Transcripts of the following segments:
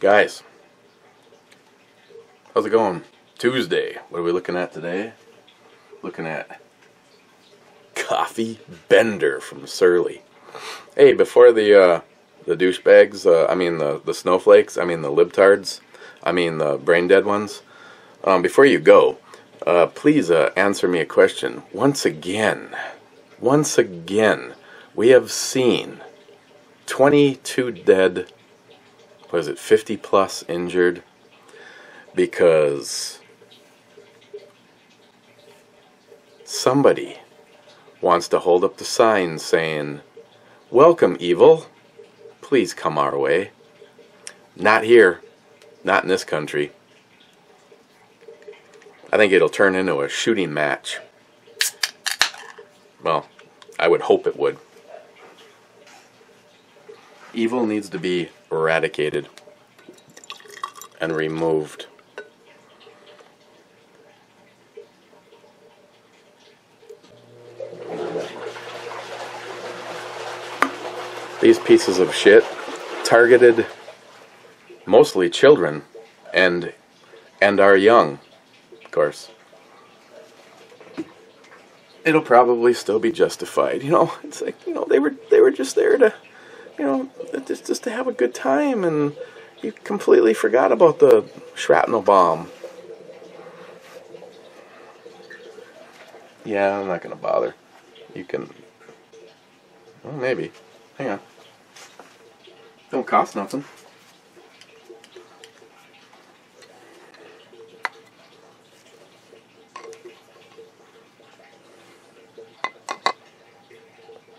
Guys, how's it going? Tuesday. What are we looking at today? Looking at coffee Bender from Surly. Hey, before the douchebags, the snowflakes, the libtards, the brain dead ones, before you go, please answer me a question. Once again, we have seen 22 dead, 50 plus injured, because somebody wants to hold up the sign saying, "Welcome, evil. Please come our way." Not here. Not in this country. I think it'll turn into a shooting match. Well, I would hope it would. Evil needs to be eradicated and removed. These pieces of shit targeted mostly children and our young, of course. It'll probably still be justified. It's like, they were just there to, just to have a good time, and you completely forgot about the shrapnel bomb. Yeah, I'm not gonna bother. You can, well, maybe. Hang on. Don't cost nothing.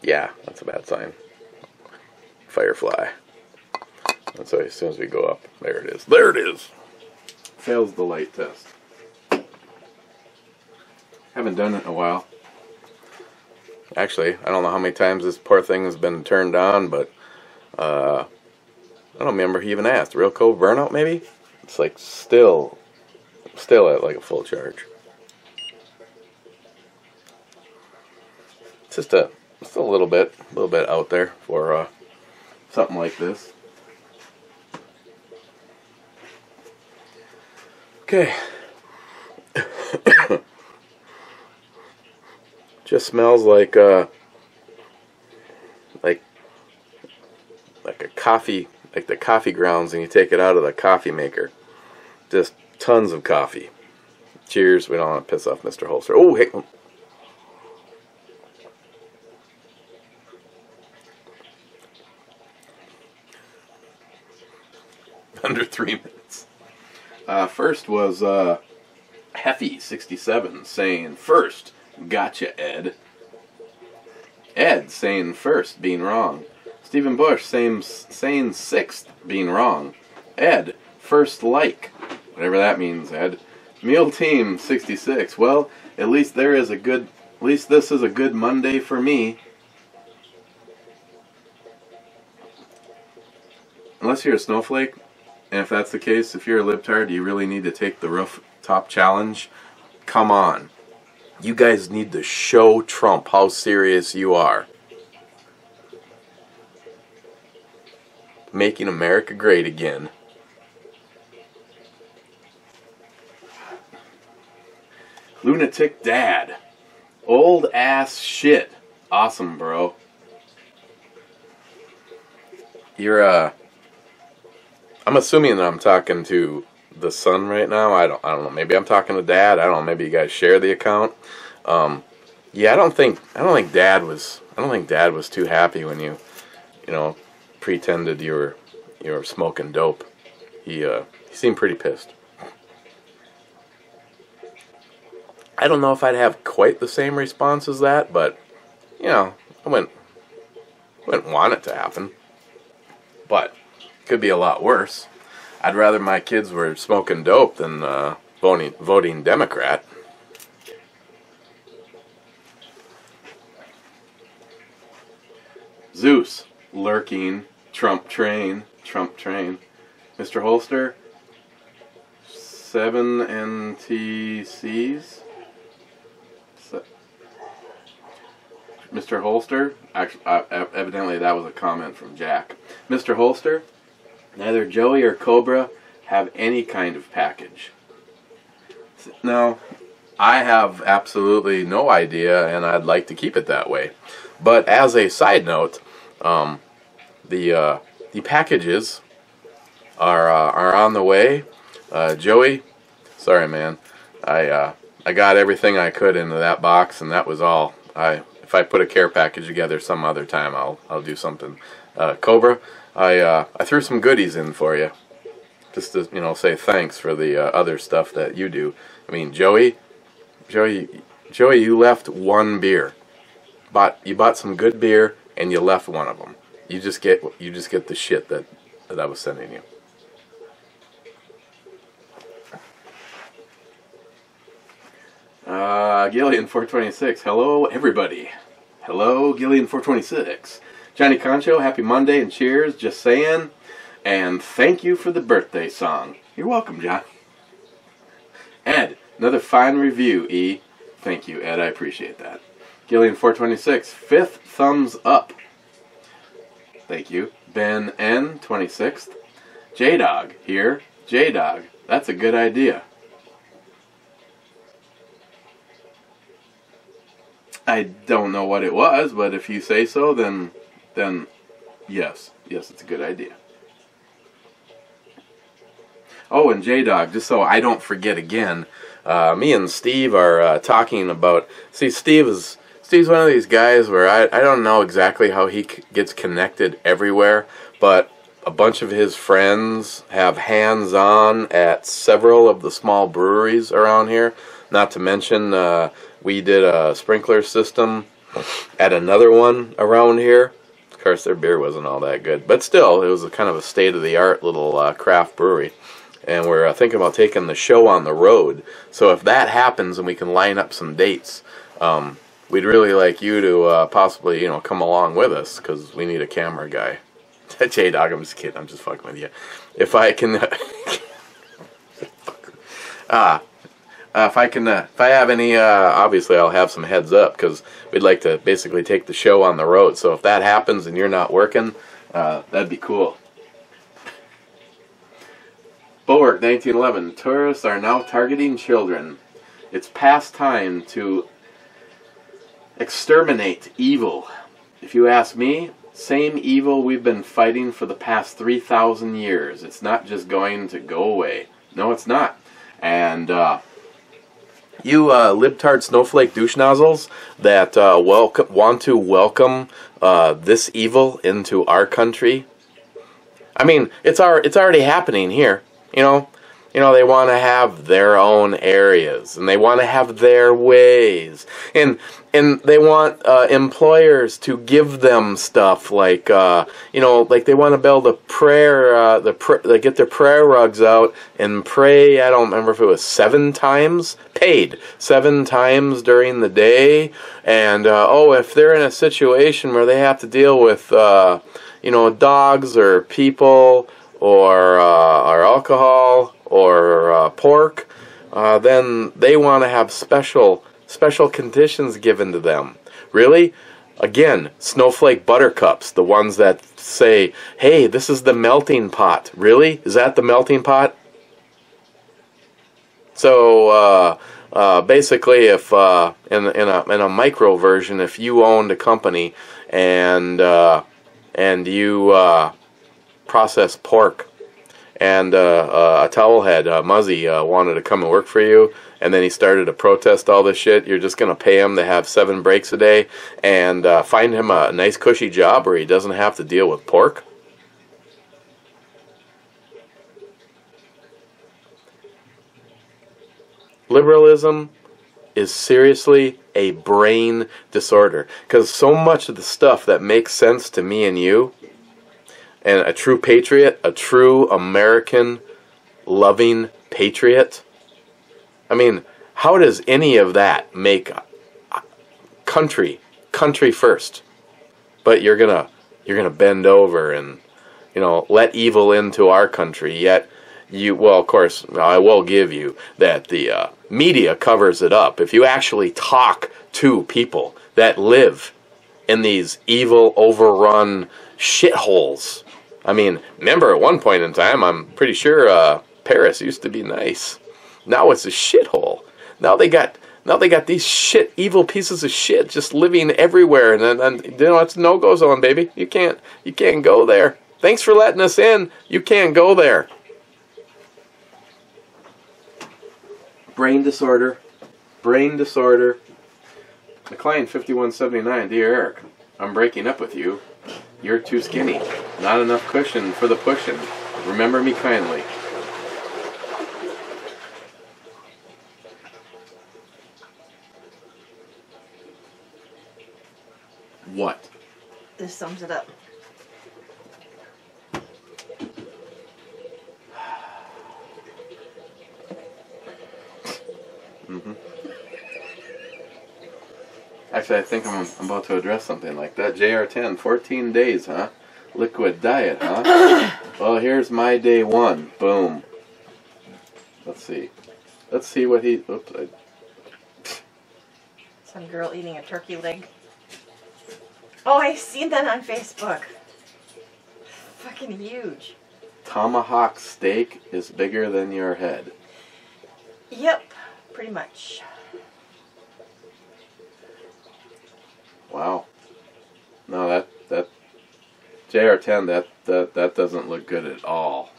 Yeah, that's a bad sign. Firefly. And so as soon as we go up, there it is. There it is! Fails the light test. Haven't done it in a while. Actually, I don't know how many times this poor thing has been turned on, but I don't remember he even asked. Real cold burnout, maybe? It's like still at like a full charge. It's just a little bit out there for something like this. Okay. Just smells like a coffee, like the coffee grounds, and you take it out of the coffee maker. Just tons of coffee. Cheers. We don't want to piss off Mr. Holster. Oh, hey. Under 3 minutes. First was Heffy67 saying first, "Gotcha, Ed." Ed saying first, being wrong. Stephen Bush saying sixth, being wrong. Ed, first like. Whatever that means, Ed. Meal Team 66. Well, at least this is a good Monday for me. Unless you're a snowflake. And if that's the case, if you're a libtard, you really need to take the rooftop challenge. Come on. You guys need to show Trump how serious you are. Making America great again. Lunatic Dad. Old ass shit. Awesome, bro. You're, I'm assuming that I'm talking to the son right now. I don't know. Maybe I'm talking to Dad. I don't know. Maybe you guys share the account. Yeah, I don't think Dad was too happy when you pretended you were smoking dope. He seemed pretty pissed. I don't know if I'd have quite the same response as that, but I wouldn't want it to happen. But it could be a lot worse. I'd rather my kids were smoking dope than voting Democrat. Zeus, lurking, Trump train. Mr. Holster, 7 NTCs. Mr. Holster, actually, evidently that was a comment from Jack. Mr. Holster, Neither Joey or Cobra have any kind of package. No, I have absolutely no idea, and I'd like to keep it that way. But as a side note, the packages are on the way. Joey, sorry man, I got everything I could into that box, and that was all. If I put a care package together some other time, I'll do something. Cobra, I threw some goodies in for you, just to say thanks for the other stuff that you do. I mean, Joey, you left one beer. You bought some good beer and you left one of them. You just get the shit that I was sending you. Gillian 426. Hello everybody. Hello Gillian 426. Johnny Concho, happy Monday and cheers. Just saying. And thank you for the birthday song. You're welcome, John. Ed, another fine review, E. Thank you, Ed. I appreciate that. Gillian 426. 5th thumbs up. Thank you. Ben N 26th. J-Dog here. J-Dog. That's a good idea. I don't know what it was, but if you say so, then yes, it's a good idea. Oh, and J-Dog, just so I don't forget again, me and Steve are talking about. See, Steve's one of these guys where I don't know exactly how he gets connected everywhere, but a bunch of his friends have hands-on at several of the small breweries around here. Not to mention, we did a sprinkler system at another one around here. Of course, their beer wasn't all that good, but still, it was a kind of a state-of-the-art little craft brewery. And we're thinking about taking the show on the road. So if that happens and we can line up some dates, we'd really like you to possibly, come along with us, because we need a camera guy. J-Dog, I'm just kidding. I'm just fucking with you. If I can... if I have any, obviously I'll have some heads up, because we'd like to basically take the show on the road. So if that happens and you're not working, that'd be cool. Bulwark 1911. Tourists are now targeting children. It's past time to exterminate evil. If you ask me, same evil we've been fighting for the past 3,000 years. It's not just going to go away. No, it's not. And you libtard snowflake douche nozzles that want to welcome this evil into our country. I mean, it's already happening here. You know, they want to have their own areas, and they want to have their ways, and they want employers to give them stuff like like they want to build a prayer, they get their prayer rugs out and pray. I don't remember if it was 7 times paid, 7 times during the day, and if they're in a situation where they have to deal with dogs or people or alcohol or pork, then they want to have special conditions given to them. Really? Again, snowflake buttercups, the ones that say, hey, this is the melting pot. Really? Is that the melting pot? So basically, if in a micro version, if you owned a company and you process pork, and a towelhead, Muzzy, wanted to come and work for you, and then he started to protest all this shit, you're just going to pay him to have 7 breaks a day and find him a nice cushy job where he doesn't have to deal with pork? Liberalism is seriously a brain disorder, because so much of the stuff that makes sense to me and you, and a true patriot, a true American loving patriot, I mean, how does any of that make country first? But you're gonna bend over and let evil into our country. Yet of course, I will give you that the media covers it up. If you actually talk to people that live in these evil, overrun shitholes, I mean, remember at one point in time, I'm pretty sure Paris used to be nice. Now it's a shithole. Now they got these evil pieces of shit just living everywhere, and you know, it's no-go zone, baby. You can't go there. Thanks for letting us in. You can't go there. Brain disorder. McLean 5179, dear Eric, I'm breaking up with you. You're too skinny. Not enough cushion for the pushing. Remember me kindly. What? This sums it up. Actually, I think I'm about to address something like that. JR10, 14 days, huh? Liquid diet, huh? Well, here's my day 1. Boom. Let's see. Let's see what he... Oops. Some girl eating a turkey leg. Oh, I've seen that on Facebook. Fucking huge. Tomahawk steak is bigger than your head. Yep, pretty much. Wow. No, that JR10, that doesn't look good at all.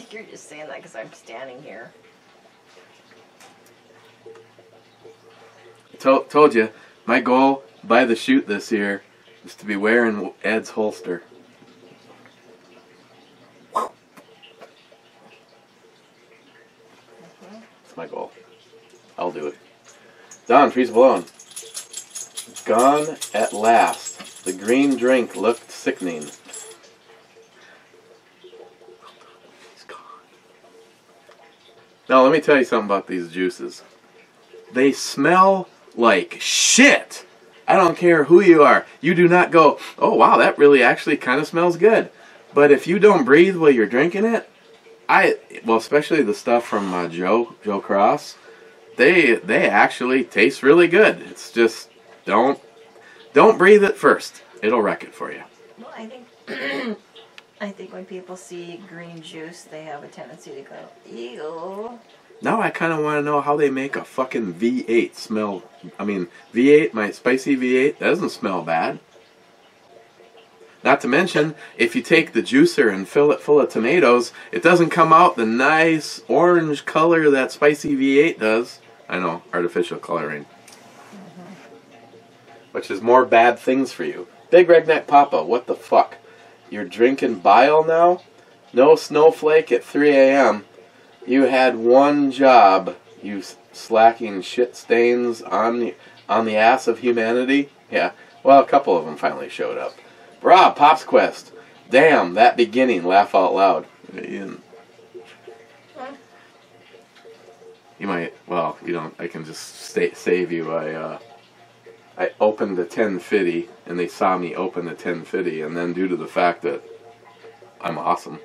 You're just saying that because I'm standing here. Told you, my goal by the shoot this year is to be wearing Ed's holster. That's my goal. I'll do it. Don, freeze blown. Gone at last. The green drink looked sickening. He's gone. Now let me tell you something about these juices. They smell like shit. I don't care who you are. You do not go, oh wow, that really actually kind of smells good. But if you don't breathe while you're drinking it, well, especially the stuff from Joe Cross, they actually taste really good. It's just don't breathe it first. It'll wreck it for you. Well, I think when people see green juice, they have a tendency to go, ew. Now I kind of want to know how they make a fucking V8 smell. I mean, V8, my spicy V8, that doesn't smell bad. Not to mention, if you take the juicer and fill it full of tomatoes, it doesn't come out the nice orange color that spicy V8 does. I know, artificial coloring. Which is more bad things for you. Big Redneck Papa, what the fuck? You're drinking bile now? No snowflake at 3 a.m. You had one job, you slacking shit stains on the ass of humanity? Yeah, well, a couple of them finally showed up. Rob, Pop's Quest. Damn, that beginning, laugh out loud. You might, well, you don't, I can just save you. I opened the 1050, and they saw me open the 1050, and then due to the fact that I'm awesome,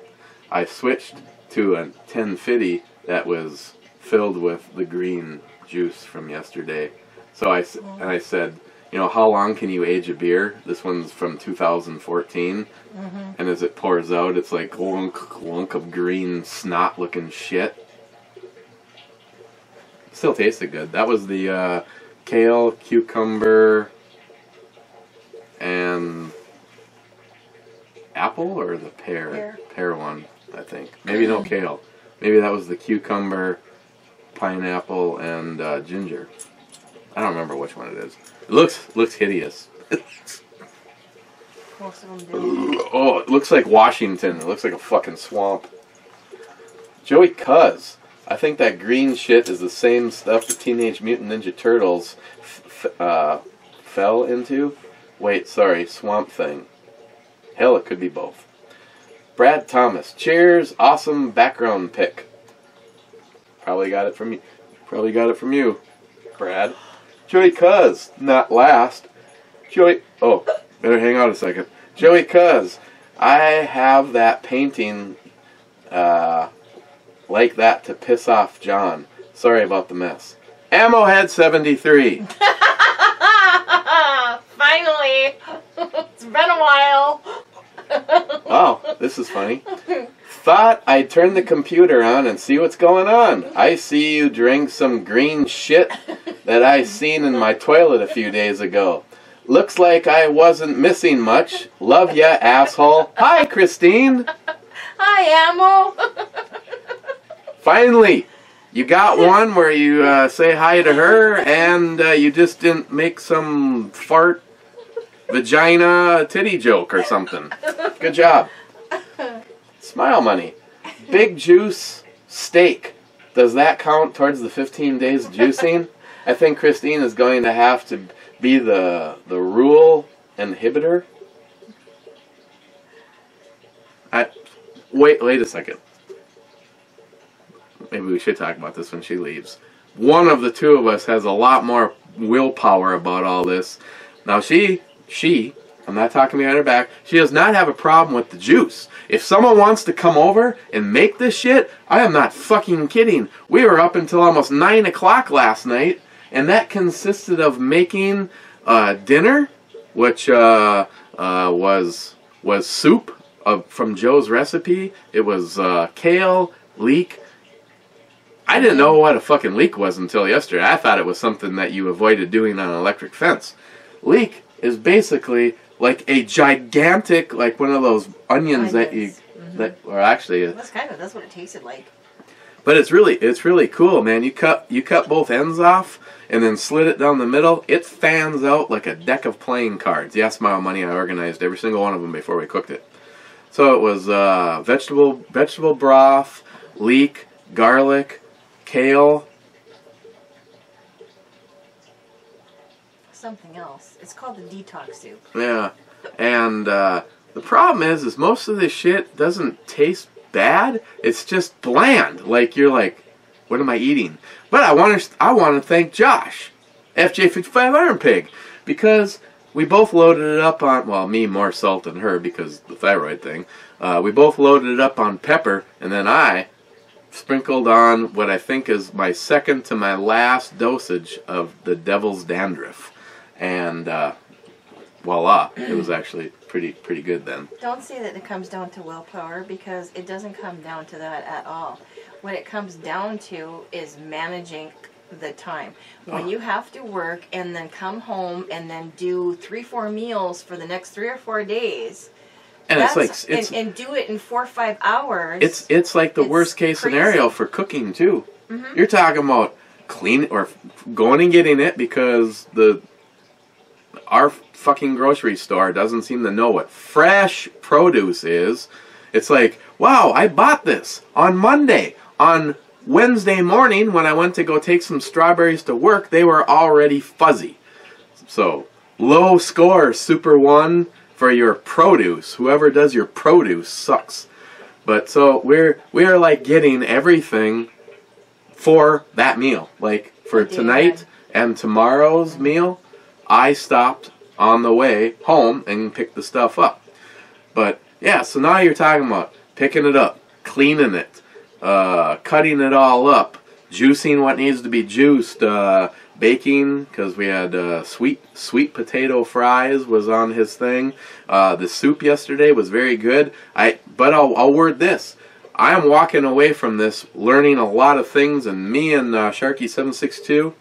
I switched to a 1050 that was filled with the green juice from yesterday. So I said, you know, how long can you age a beer? This one's from 2014, and as it pours out, it's like lunk of green snot-looking shit. Still tasted good. That was the kale, cucumber, and apple, or the pear? Pear one, I think. Maybe no kale. Maybe that was the cucumber, pineapple, and ginger. I don't remember which one it is. It looks hideous. Most of them do. Oh, it looks like Washington. It looks like a fucking swamp. Joey Cuz. I think that green shit is the same stuff the Teenage Mutant Ninja Turtles fell into. Wait, sorry, Swamp Thing. Hell, it could be both. Brad Thomas. Cheers, awesome background pick. Probably got it from you. Probably got it from you, Brad. Joey Cuz, not last. Joey, oh, better hang on a second. Joey Cuz, I have that painting like that to piss off John. Sorry about the mess. Ammohead 73. Finally. finally. It's been a while. Oh, this is funny. Thought I'd turn the computer on and see what's going on. I see you drank some green shit that I seen in my toilet a few days ago. Looks like I wasn't missing much. Love ya, asshole. Hi, Christine. Hi, Ammo. Finally, you got one where you say hi to her and you just didn't make some fart vagina titty joke or something. Good job. Smile money. Big juice steak. Does that count towards the 15 days juicing? I think Christine is going to have to be the rule inhibitor. Wait a second. Maybe we should talk about this when she leaves. One of the two of us has a lot more willpower about all this. Now she, I'm not talking behind her back, she does not have a problem with the juice. If someone wants to come over and make this shit, I am not fucking kidding. We were up until almost 9 o'clock last night, and that consisted of making dinner, which was soup from Joe's recipe. It was kale, leek. I didn't know what a fucking leek was until yesterday. I thought it was something that you avoided doing on an electric fence. Leek is basically like a gigantic, like one of those onions that you, or actually, that's what it tasted like. But it's really cool, man. You cut both ends off and then slit it down the middle. It fans out like a deck of playing cards. Yes, my money. I organized every single one of them before we cooked it. So it was vegetable broth, leek, garlic, kale. Something else. It's called the detox soup. Yeah, and the problem is most of this shit doesn't taste bad. It's just bland. Like you're like, what am I eating? But I want to thank Josh, FJ55 Iron Pig, because we both loaded it up on, well, me more salt than her because the thyroid thing. We both loaded it up on pepper, and then I sprinkled on what I think is my second to my last dosage of the Devil's Dandruff. And voila, it was actually pretty good then. Don't say that it comes down to willpower, because it doesn't come down to that at all. What it comes down to is managing the time. When you have to work and then come home and then do 3-4 meals for the next 3 or 4 days, and and do it in 4 or 5 hours. It's like the worst case scenario for cooking too. You're talking about clean or going and getting it because our fucking grocery store doesn't seem to know what fresh produce is. It's like, wow, I bought this on Monday. On Wednesday morning, when I went to go take some strawberries to work, they were already fuzzy. So, low score, Super 1, for your produce. Whoever does your produce sucks. But so, we're like getting everything for that meal. Like, for tonight and tomorrow's meal, I stopped on the way home and picked the stuff up. But yeah, so now you're talking about picking it up, cleaning it, cutting it all up, juicing what needs to be juiced, baking, because we had sweet potato fries was on his thing. The soup yesterday was very good. But I'll word this. I am walking away from this learning a lot of things, and me and Sharky762,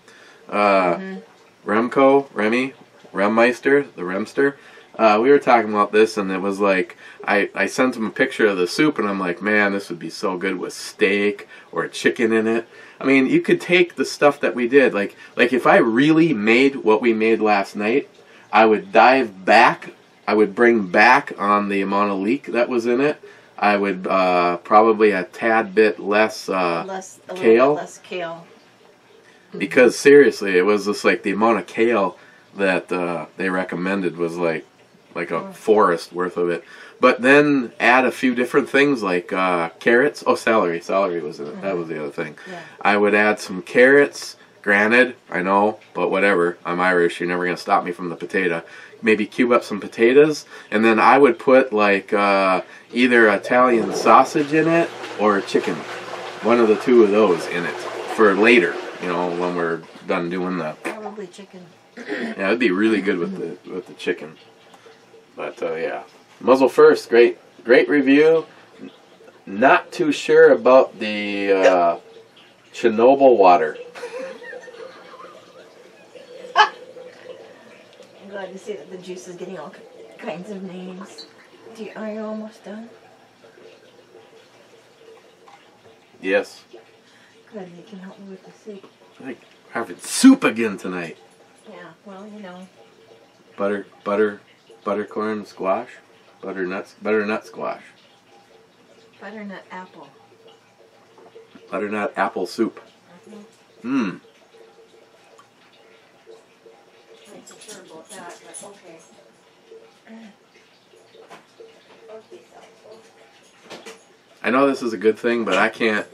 Remmeister, the Remster, we were talking about this, and it was like, I sent him a picture of the soup, and I'm like, man, this would be so good with steak or chicken in it. I mean, you could take the stuff that we did, like if I really made what we made last night, I would dive back, I would bring back on the amount of leek that was in it. I would probably a tad bit less kale. A little bit less kale. Because seriously, it was just like the amount of kale that they recommended was like a forest worth of it. But then add a few different things like carrots. Oh, celery. Celery was in it. That was the other thing. Yeah. I would add some carrots. Granted, I know, but whatever. I'm Irish. You're never going to stop me from the potato. Maybe cube up some potatoes. And then I would put like either Italian sausage in it or chicken. One of the two of those in it for later. You know, when we're done doing that. Probably chicken. Yeah, it'd be really good with the chicken. But yeah, muzzle first. Great review. Not too sure about the Chernobyl water. I'm glad to see that the juice is getting all kinds of names. Are you almost done? Yes. Good, you can help me with the soup. I'm having soup again tonight. Yeah, well, you know. Buttercorn squash, butternut squash, Butternut apple. butternut apple soup. Mmm. I'm not sure about that, but okay. I know this is a good thing, but I can't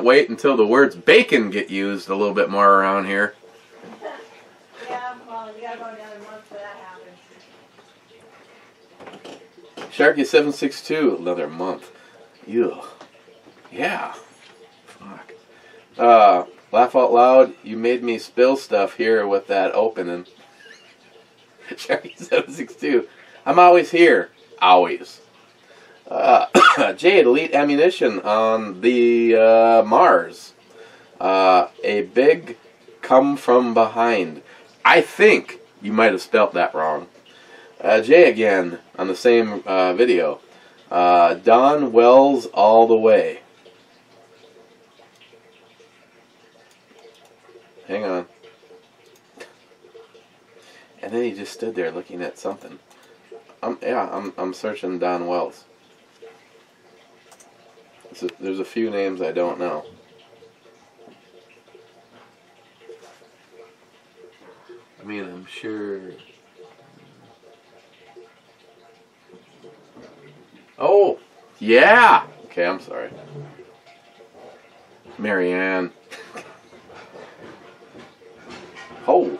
wait until the words bacon get used a little bit more around here. Yeah, well, you gotta go down a month for that happens. Sharky762, another month. Ew. Yeah. Fuck. Laugh out loud. You made me spill stuff here with that opening. Sharky762. I'm always here. Always. Jade, Elite Ammunition on the Mars. A big come from behind. I think you might have spelt that wrong. Jay again on the same video. Don Wells all the way. Hang on. And then he just stood there looking at something. I'm searching Don Wells. There's a few names I don't know. I mean, I'm sure. Oh, yeah. Okay, I'm sorry. Marianne. Oh,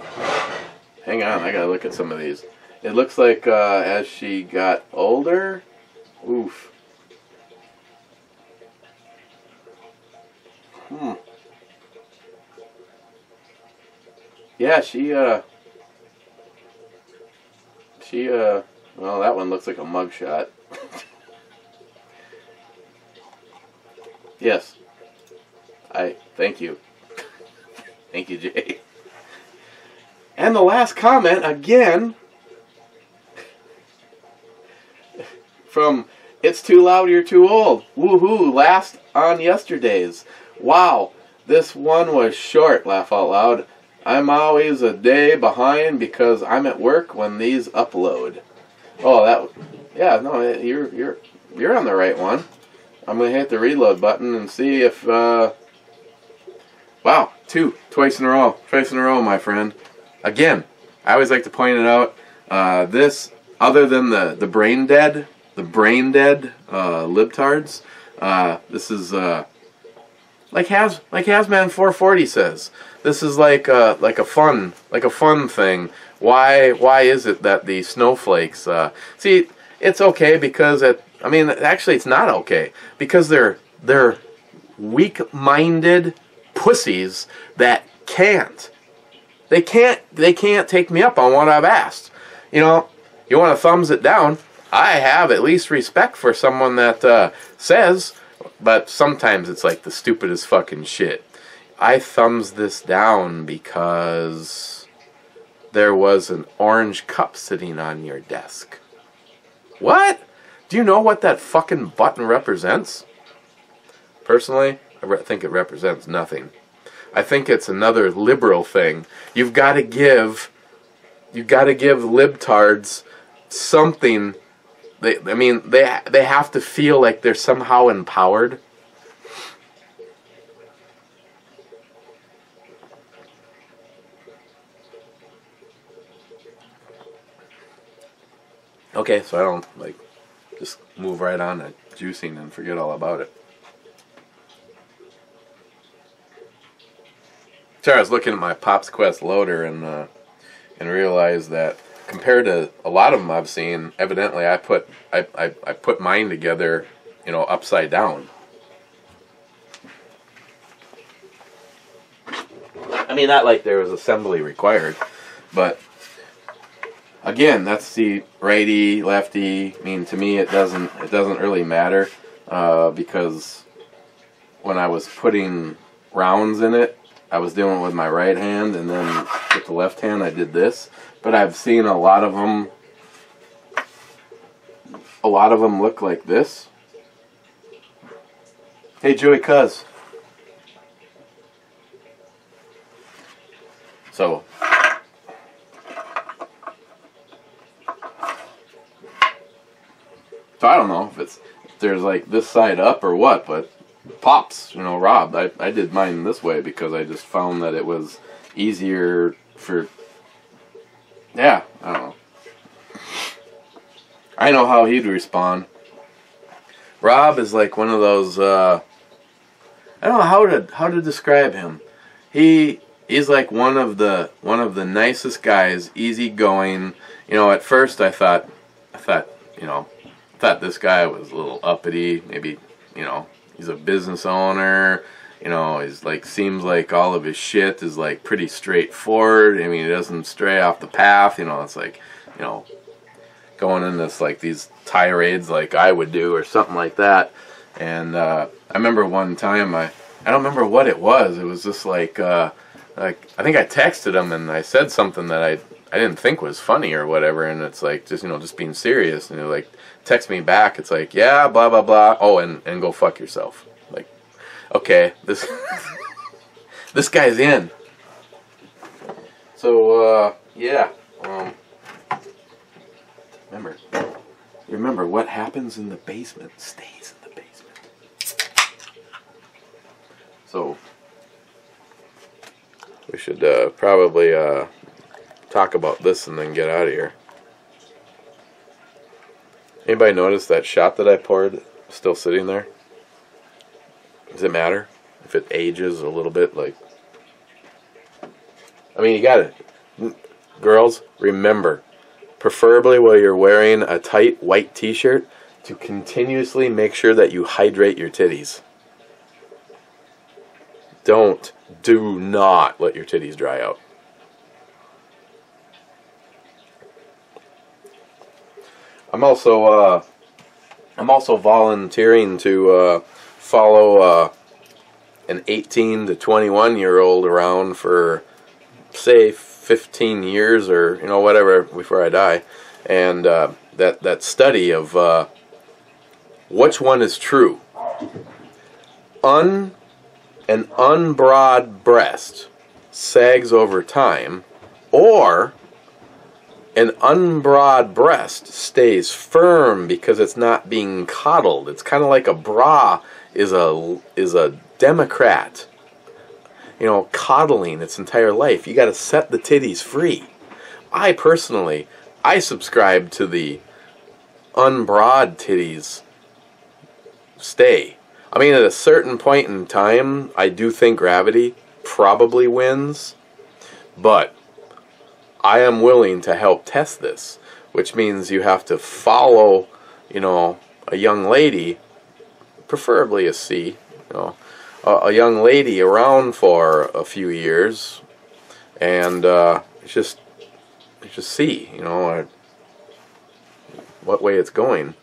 hang on. I gotta look at some of these. It looks like as she got older. Oof. Yeah, well, that one looks like a mugshot. Yes. Thank you. Thank you, Jay. And the last comment, again, from It's Too Loud, You're Too Old. Woohoo, last on yesterday's. Wow, this one was short, laugh out loud. I'm always a day behind because I'm at work when these upload. Oh, yeah, no, you're on the right one. I'm gonna hit the reload button and see if wow, twice in a row, my friend. Again, I always like to point it out. This, other than the brain dead libtards, this is like Hazman 440 says. This is like a fun thing. Why is it that the snowflakes? See, it's okay because actually it's not okay because they're weak-minded pussies that they can't take me up on what I've asked. You know, you want to thumbs it down. I have at least respect for someone that says, but sometimes it's like the stupidest fucking shit. I thumbs this down because there was an orange cup sitting on your desk. What? Do you know what that fucking button represents? Personally, I think it represents nothing. I think it's another liberal thing. You've got to give libtards something. They have to feel like they're somehow empowered. Okay, so I don't just move right on to juicing and forget all about it. So I was looking at my Pops Quest loader and realized that compared to a lot of them I've seen, evidently I put mine together, upside down. I mean, not like there was assembly required, but again, that's the righty, lefty. I mean, to me, it doesn't really matter because when I was putting rounds in it, I was doing it with my right hand, and then with the left hand, I did this. But I've seen a lot of them. A lot of them look like this. Hey, Joey Cuz. So I don't know if there's like this side up or what, but pops, you know, Rob, I did mine this way because I just found that it was easier for, yeah, I don't know. I know how he'd respond. Rob is like one of those, I don't know how to describe him. He's like one of the nicest guys, easygoing. You know, at first I thought this guy was a little uppity. Maybe, you know, he's a business owner. You know, he's like, seems like all of his shit is like pretty straightforward. I mean, he doesn't stray off the path. You know, it's like, you know, going in this like these tirades like I would do or something like that. And I remember one time I don't remember what it was. It was just like I think I texted him and I said something that I didn't think was funny or whatever, and it's like just, you know, just being serious, and he like text me back. It's like, yeah, blah blah blah. Oh, and go fuck yourself. Like, okay, this this guy's in. So yeah. Remember what happens in the basement stays in the basement. So we should probably talk about this and then get out of here. Anybody notice that shot that I poured still sitting there? Does it matter if it ages a little bit? Like, I mean, you got it. Girls, remember, preferably while you're wearing a tight white t-shirt, to continuously make sure that you hydrate your titties. Do not let your titties dry out. I'm also volunteering to follow an 18 to 21 year old around for, say, 15 years or, you know, whatever before I die, and that study of which one is true. An unbroad breast sags over time, or an unbroad breast stays firm because it's not being coddled. It's kind of like a bra is a Democrat, you know, coddling its entire life. You got to set the titties free. I personally, I subscribe to the unbroad titties stay. I mean, at a certain point in time, I do think gravity probably wins, but I am willing to help test this, which means you have to follow, you know, a young lady, preferably a C, you know, a young lady around for a few years, and just see, you know, what way it's going.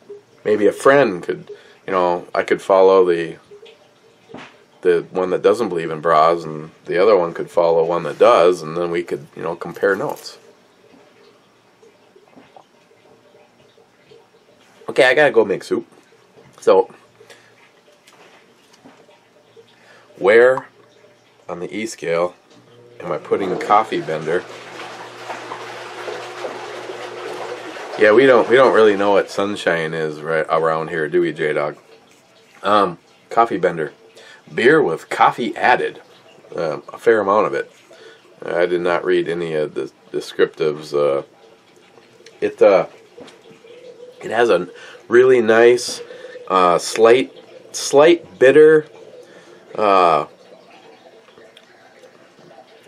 Maybe a friend could, you know, I could follow the one that doesn't believe in bras, and the other one could follow one that does, and then we could, you know, compare notes. Okay, I gotta go make soup. So, where on the E scale am I putting coffee bender? Yeah, we don't really know what sunshine is right around here, do we, J-Dog? Coffee bender. Beer with coffee added. A fair amount of it. I did not read any of the descriptives. It has a really nice, slight bitter,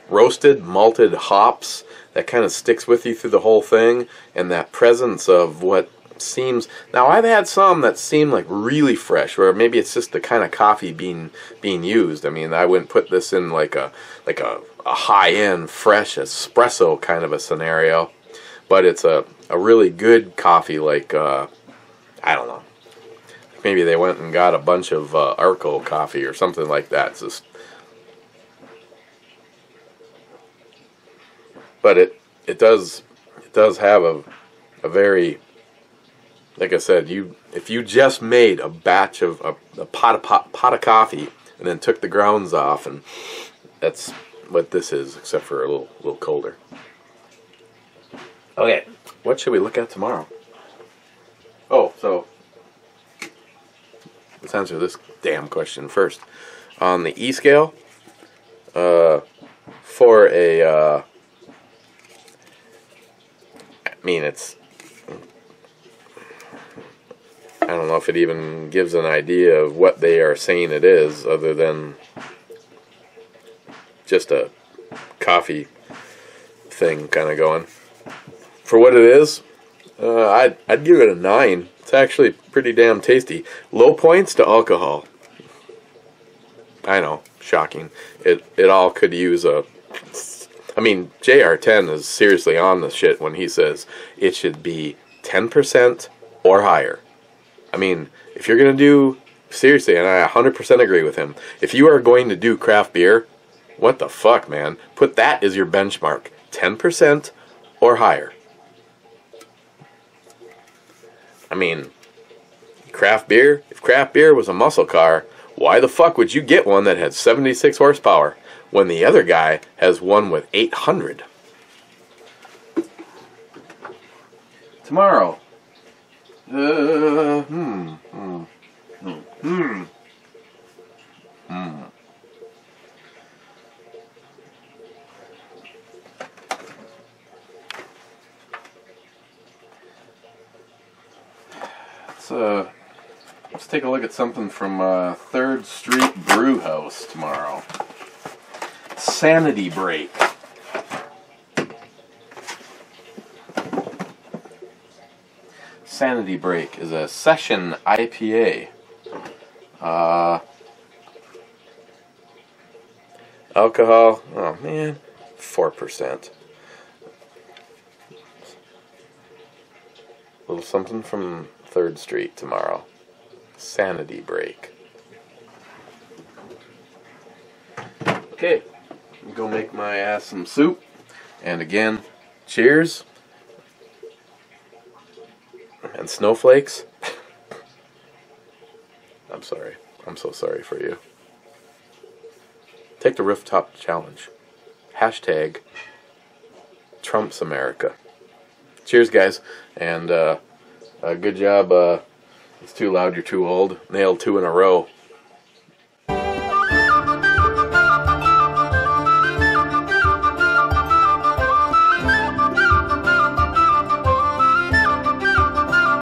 roasted malted hops that kind of sticks with you through the whole thing, and that presence of what seems, now I've had some that seem like really fresh, or maybe it's just the kind of coffee being used. I mean, I wouldn't put this in like a high-end fresh espresso kind of a scenario, but it's a really good coffee. Like I don't know, maybe they went and got a bunch of Arco coffee or something like that. It's just, but it does have a very, like I said, if you just made a batch of a pot of coffee and then took the grounds off, and that's what this is, except for a little colder. Okay, what should we look at tomorrow? Oh, so let's answer this damn question first. On the E scale, for a I mean, I don't know if it even gives an idea of what they are saying it is, other than just a coffee thing kind of going. For what it is, I'd give it a 9. It's actually pretty damn tasty. Low points to alcohol. I know, shocking. It all could use a... I mean, JR10 is seriously on the shit when he says it should be 10% or higher. I mean, if you're going to do... Seriously, and I 100% agree with him. If you are going to do craft beer, what the fuck, man? Put that as your benchmark. 10% or higher. I mean, craft beer? If craft beer was a muscle car, why the fuck would you get one that had 76 horsepower when the other guy has one with 800? Tomorrow. Let's take a look at something from 3rd Street Brew House tomorrow. Sanity Break. Sanity Break is a session IPA. Alcohol, oh man, 4%. A little something from 3rd Street tomorrow. Sanity Break. Okay, I'm gonna make my ass some soup. And again, cheers. And snowflakes. I'm sorry. I'm so sorry for you. Take the rooftop challenge. Hashtag Trump's America. Cheers, guys. And good job. It's too loud, you're too old. Nailed 2 in a row.